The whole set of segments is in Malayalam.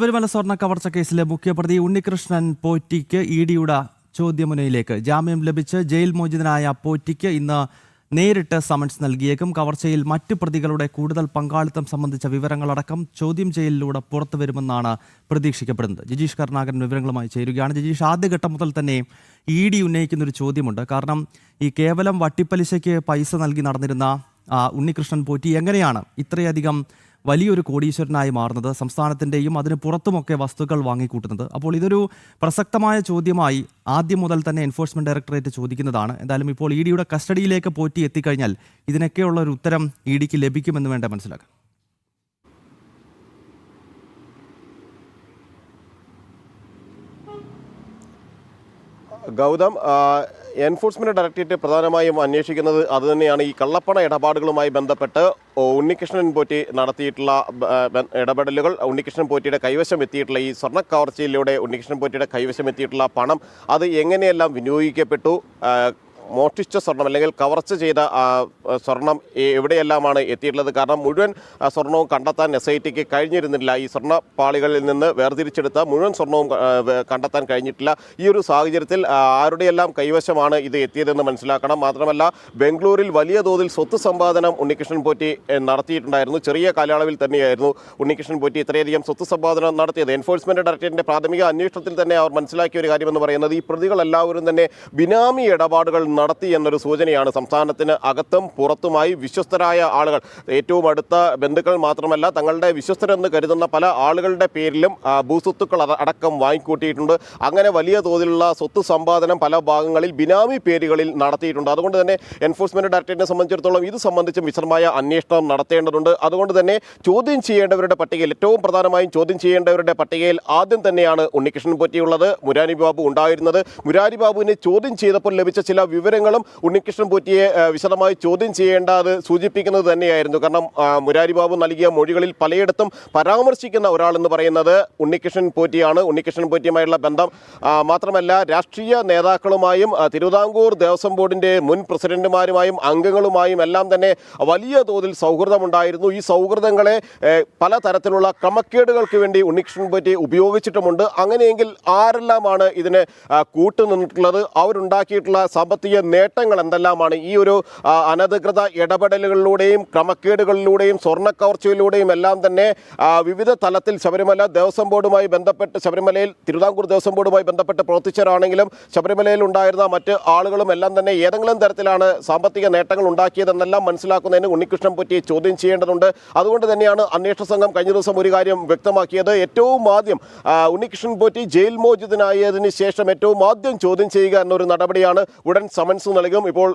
ശബരിമല സ്വർണ്ണ കവർച്ച കേസിലെ മുഖ്യപ്രതി ഉണ്ണികൃഷ്ണൻ പോറ്റിക്ക് ഇഡിയുടെ ചോദ്യമുനയിലേക്ക് ജാമ്യം ലഭിച്ച് ജയിൽ മോചിതനായ പോറ്റിക്ക് ഇന്ന് നേരിട്ട് സമൻസ് നൽകിയേക്കും. കവർച്ചയിൽ മറ്റു പ്രതികളുടെ കൂടുതൽ പങ്കാളിത്തം സംബന്ധിച്ച വിവരങ്ങളടക്കം ചോദ്യം ചെയ്യലിലൂടെ പുറത്തുവരുമെന്നാണ് പ്രതീക്ഷിക്കപ്പെടുന്നത്. ജിജീഷ് കരുണാകരൻ വിവരങ്ങളുമായി ചേരുകയാണ്. ജിജീഷ്, ആദ്യഘട്ടം മുതൽ തന്നെ ഇഡി ഉന്നയിക്കുന്നൊരു ചോദ്യമുണ്ട്. കാരണം ഈ കേവലം വട്ടിപ്പലിശയ്ക്ക് പൈസ നൽകി നടന്നിരുന്ന ഉണ്ണികൃഷ്ണൻ പോറ്റി എങ്ങനെയാണ് ഇത്രയധികം വലിയൊരു കോടീശ്വരനായി മാറുന്നത്, സംസ്ഥാനത്തിൻ്റെയും അതിന് പുറത്തുമൊക്കെ വസ്തുക്കൾ വാങ്ങിക്കൂട്ടുന്നത്? അപ്പോൾ ഇതൊരു പ്രസക്തമായ ചോദ്യമായി ആദ്യം മുതൽ തന്നെ എൻഫോഴ്സ്മെന്റ് ഡയറക്ടറേറ്റ് ചോദിക്കുന്നതാണ്. എന്തായാലും ഇപ്പോൾ ഇഡിയുടെ കസ്റ്റഡിയിലേക്ക് പോറ്റി എത്തിക്കഴിഞ്ഞാൽ ഇതിനൊക്കെയുള്ള ഒരു ഉത്തരം ഇഡിക്ക് ലഭിക്കുമെന്ന് വേണ്ട മനസ്സിലാക്കാം. ഗൗതം, എൻഫോഴ്സ്മെന്റ് ഡയറക്ടറേറ്റ് പ്രധാനമായും അന്വേഷിക്കുന്നത് അതുതന്നെയാണ്. ഈ കള്ളപ്പണ ഇടപാടുകളുമായി ബന്ധപ്പെട്ട് ഉണ്ണികൃഷ്ണൻ പോറ്റി നടത്തിയിട്ടുള്ള ഇടപെടലുകൾ, ഉണ്ണികൃഷ്ണൻ പോറ്റിയുടെ കൈവശം എത്തിയിട്ടുള്ള ഈ സ്വർണ്ണ കവർച്ചയിലൂടെ ഉണ്ണികൃഷ്ണൻ പോറ്റിയുടെ കൈവശം എത്തിയിട്ടുള്ള പണം അത് എങ്ങനെയെല്ലാം വിനിയോഗിക്കപ്പെട്ടു, മോഷ്ടിച്ച സ്വർണം അല്ലെങ്കിൽ കവർച്ച ചെയ്ത സ്വർണം എവിടെയെല്ലാമാണ് എത്തിയിട്ടുള്ളത്? കാരണം മുഴുവൻ സ്വർണവും കണ്ടെത്താൻ SITക്ക് കഴിഞ്ഞിരുന്നില്ല. ഈ സ്വർണ്ണ പാളികളിൽ നിന്ന് വേർതിരിച്ചെടുത്ത മുഴുവൻ സ്വർണവും കണ്ടെത്താൻ കഴിഞ്ഞിട്ടില്ല. ഈ ഒരു സാഹചര്യത്തിൽ ആരുടെയെല്ലാം കൈവശമാണ് ഇത് എത്തിയതെന്ന് മനസ്സിലാക്കണം. മാത്രമല്ല, ബംഗളൂരിൽ വലിയ തോതിൽ സ്വത്ത് സമ്പാദനം ഉണ്ണികൃഷ്ണൻ പോറ്റി നടത്തിയിട്ടുണ്ടായിരുന്നു. ചെറിയ കാലയളവിൽ തന്നെയായിരുന്നു ഉണ്ണികൃഷ്ണൻ പോറ്റി ഇത്രയധികം സ്വത്ത് സമ്പാദനം നടത്തിയത്. എൻഫോഴ്സ്മെന്റ് ഡയറക്ടറേറ്റിന്റെ പ്രാഥമിക അന്വേഷണത്തിൽ തന്നെ അവർ മനസ്സിലാക്കിയ ഒരു കാര്യമെന്ന് പറയുന്നത് ഈ പ്രതികളെല്ലാവരും തന്നെ ബിനാമി ഇടപാടുകൾ നടത്തി എന്നൊരു സൂചനയാണ്. സംസ്ഥാനത്തിന് അകത്തും പുറത്തുമായി വിശ്വസ്തരായ ആളുകൾ, ഏറ്റവും അടുത്ത ബന്ധുക്കൾ മാത്രമല്ല, തങ്ങളുടെ വിശ്വസ്തരെന്ന് കരുതുന്ന പല ആളുകളുടെ പേരിലും ഭൂസ്വത്തുക്കൾ അടക്കം വാങ്ങിക്കൂട്ടിയിട്ടുണ്ട്. അങ്ങനെ വലിയ തോതിലുള്ള സ്വത്ത് സമ്പാദനം പല ഭാഗങ്ങളിൽ ബിനാമി പേരുകളിൽ നടത്തിയിട്ടുണ്ട്. അതുകൊണ്ട് തന്നെ എൻഫോഴ്സ്മെന്റ് ഡയറക്ടറേറ്റിനെ സംബന്ധിച്ചിടത്തോളം ഇത് സംബന്ധിച്ചും വിശദമായ അന്വേഷണം നടത്തേണ്ടതുണ്ട്. അതുകൊണ്ട് തന്നെ ചോദ്യം ചെയ്യേണ്ടവരുടെ പട്ടികയിൽ, ഏറ്റവും പ്രധാനമായും ചോദ്യം ചെയ്യേണ്ടവരുടെ പട്ടികയിൽ ആദ്യം തന്നെയാണ് ഉണ്ണികൃഷ്ണൻ പോറ്റിയുള്ളത്, മുരാരി ബാബു ഉണ്ടായിരുന്നത്. മുരാരി ബാബുവിനെ ചോദ്യം ചെയ്തപ്പോൾ ലഭിച്ച ചില വിവരങ്ങളും ഉണ്ണികൃഷ്ണൻ പോറ്റിയെ വിശദമായി ചോദ്യം ചെയ്യേണ്ടത് സൂചിപ്പിക്കുന്നത് തന്നെയായിരുന്നു. കാരണം മുരാരി ബാബു നൽകിയ മൊഴികളിൽ പലയിടത്തും പരാമർശിക്കുന്ന ഒരാളെന്ന് പറയുന്നത് ഉണ്ണികൃഷ്ണൻ പോറ്റിയാണ്. ഉണ്ണികൃഷ്ണൻ പോറ്റിയുമായുള്ള ബന്ധം മാത്രമല്ല, രാഷ്ട്രീയ നേതാക്കളുമായും തിരുവിതാംകൂർ ദേവസ്വം ബോർഡിൻ്റെ മുൻ പ്രസിഡന്റുമാരുമായും അംഗങ്ങളുമായും എല്ലാം തന്നെ വലിയ തോതിൽ സൗഹൃദമുണ്ടായിരുന്നു. ഈ സൗഹൃദങ്ങളെ പലതരത്തിലുള്ള ക്രമക്കേടുകൾക്ക് വേണ്ടി ഉണ്ണികൃഷ്ണൻ പോറ്റി ഉപയോഗിച്ചിട്ടുമുണ്ട്. അങ്ങനെയെങ്കിൽ ആരെല്ലാമാണ് ഇതിന് കൂട്ടുനിന്നിട്ടുള്ളത്, അവരുണ്ടാക്കിയിട്ടുള്ള സാമ്പത്തിക നേട്ടങ്ങൾ എന്തെല്ലാമാണ്? ഈ ഒരു അനധികൃത ഇടപെടലുകളിലൂടെയും ക്രമക്കേടുകളിലൂടെയും സ്വർണ്ണക്കവർച്ചയിലൂടെയും എല്ലാം തന്നെ വിവിധ തലത്തിൽ ശബരിമല ദേവസ്വം ബോർഡുമായി ബന്ധപ്പെട്ട്, ശബരിമലയിൽ തിരുവിതാംകൂർ ദേവസ്വം ബോർഡുമായി ബന്ധപ്പെട്ട് പ്രവർത്തിച്ചവരാണെങ്കിലും ശബരിമലയിൽ ഉണ്ടായിരുന്ന മറ്റ് ആളുകളും എല്ലാം തന്നെ ഏതെങ്കിലും തരത്തിലാണ് സാമ്പത്തിക നേട്ടങ്ങൾ ഉണ്ടാക്കിയതെന്നെല്ലാം മനസ്സിലാക്കുന്നതിന് ഉണ്ണികൃഷ്ണൻ പോറ്റിയെ ചോദ്യം ചെയ്യേണ്ടതുണ്ട്. അതുകൊണ്ട് തന്നെയാണ് അന്വേഷണ സംഘം കഴിഞ്ഞ ദിവസം ഒരു കാര്യം വ്യക്തമാക്കിയത്. ഏറ്റവും ആദ്യം ഉണ്ണികൃഷ്ണൻ പോറ്റി ജയിൽ മോചിതനായതിനു ശേഷം ഏറ്റവും ആദ്യം ചോദ്യം ചെയ്യുക എന്നൊരു നടപടിയാണ്. ഉടൻ സമൻസ് നൽകും. ഇപ്പോൾ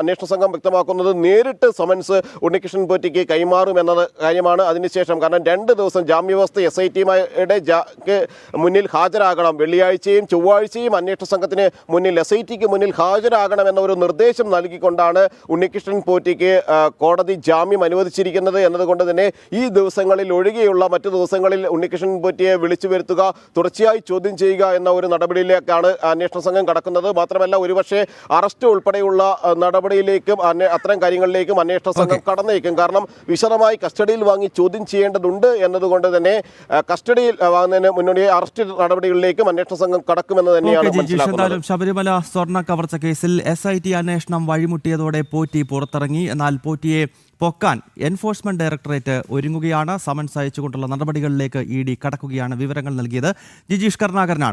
അന്വേഷണ സംഘം വ്യക്തമാക്കുന്നത് നേരിട്ട് സമൻസ് ഉണ്ണികൃഷ്ണൻ പോറ്റിക്ക് കൈമാറും എന്ന കാര്യമാണ്. അതിനുശേഷം, കാരണം 2 ദിവസം ജാമ്യവ്യവസ്ഥ SITയുടെ മുന്നിൽ ഹാജരാകണം, വെള്ളിയാഴ്ചയും ചൊവ്വാഴ്ചയും അന്വേഷണ സംഘത്തിന് മുന്നിൽ SITക്ക് മുന്നിൽ ഹാജരാകണം എന്ന ഒരു നിർദ്ദേശം നൽകിക്കൊണ്ടാണ് ഉണ്ണികൃഷ്ണൻ പോറ്റിക്ക് കോടതി ജാമ്യം അനുവദിച്ചിരിക്കുന്നത്. എന്നതുകൊണ്ട് തന്നെ ഈ ദിവസങ്ങളിൽ ഒഴികെയുള്ള മറ്റു ദിവസങ്ങളിൽ ഉണ്ണികൃഷ്ണൻ പോറ്റിയെ വിളിച്ചു വരുത്തുക, തുടർച്ചയായി ചോദ്യം ചെയ്യുക എന്ന ഒരു നടപടിയിലേക്കാണ് അന്വേഷണ സംഘം കടക്കുന്നത്. മാത്രമല്ല, ഒരുപക്ഷെ അറസ്റ്റ് ഉൾപ്പെടെയുള്ള നടപടിയിലേക്കും അത്തരം കാര്യങ്ങളിലേക്കും അന്വേഷണ സംഘം കടന്നേക്കും. കാരണം വിശദമായി കസ്റ്റഡിയിൽ വാങ്ങി ചോദ്യം ചെയ്യേണ്ടതുണ്ട് എന്നതുകൊണ്ട് തന്നെ കസ്റ്റഡിയിൽ വാങ്ങുന്നതിന് മുന്നോടി അറസ്റ്റ് നടപടികളിലേക്കും അന്വേഷണ സംഘം കടക്കുമെന്ന് തന്നെയാണ് മനസ്സിലാക്കുന്നത്. ശബരിമല സ്വർണ്ണ കവർച്ച കേസിൽ SIT അന്വേഷണം വഴിമുട്ടിയതോടെ പോറ്റി പുറത്തിറങ്ങി. എന്നാൽ പോറ്റിയെ പൊക്കാൻ എൻഫോഴ്സ്മെന്റ് ഡയറക്ടറേറ്റ് ഒരുങ്ങുകയാണ്. സമൻസ് അയച്ചുകൊണ്ടുള്ള നടപടികളിലേക്ക് ഇഡി കടക്കുകയാണ്. വിവരങ്ങൾ നൽകിയത് ജിജീഷ് കരുണാകരനാണ്.